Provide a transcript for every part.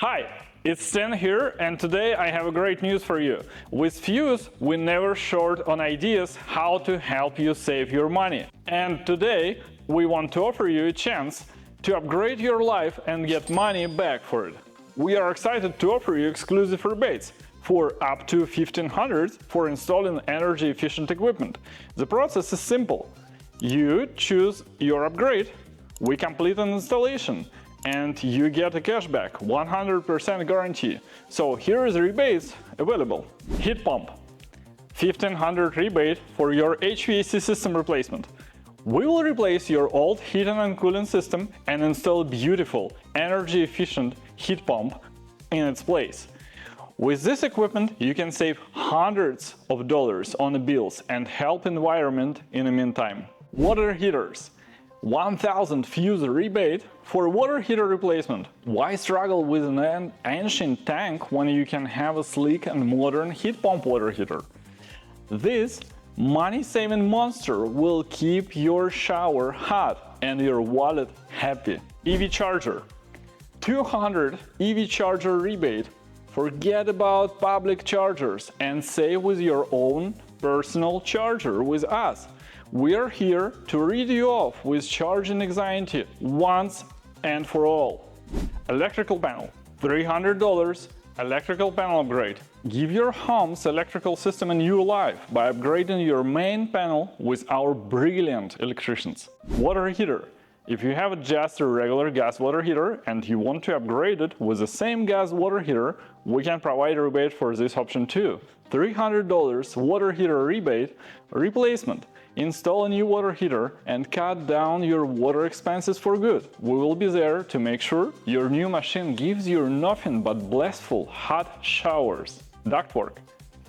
Hi, it's Stan here, and today I have a great news for you. With Fuse, we never short on ideas how to help you save your money. And today, we want to offer you a chance to upgrade your life and get money back for it. We are excited to offer you exclusive rebates for up to $1,500 for installing energy-efficient equipment. The process is simple. You choose your upgrade, we complete an installation, and you get a cashback, 100% guarantee. So here is the rebates available. Heat pump, $1,500 rebate for your HVAC system replacement. We will replace your old heating and cooling system and install a beautiful, energy-efficient heat pump in its place. With this equipment, you can save hundreds of dollars on the bills and help environment in the meantime. Water heaters, $1,000 Fuse rebate for water heater replacement. Why struggle with an ancient tank when you can have a sleek and modern heat pump water heater? This money-saving monster will keep your shower hot and your wallet happy. EV charger, $200 EV charger rebate. Forget about public chargers and save with your own personal charger with us. We are here to rid you off with charging anxiety once and for all. Electrical panel, $300 electrical panel upgrade. Give your home's electrical system a new life by upgrading your main panel with our brilliant electricians. Water heater. If you have just a regular gas water heater and you want to upgrade it with the same gas water heater, we can provide a rebate for this option too. $300 water heater rebate replacement. Install a new water heater and cut down your water expenses for good. We will be there to make sure your new machine gives you nothing but blissful hot showers. Ductwork,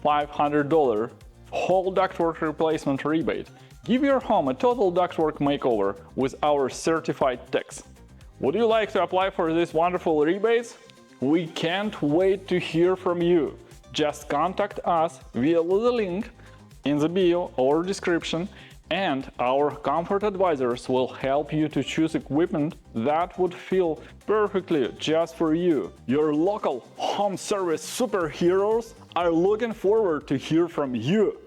$500 whole ductwork replacement rebate. Give your home a total ductwork makeover with our certified techs. Would you like to apply for these wonderful rebates? We can't wait to hear from you. Just contact us via the link in the bio or description, and our comfort advisors will help you to choose equipment that would feel perfectly just for you. Your local home service superheroes are looking forward to hear from you.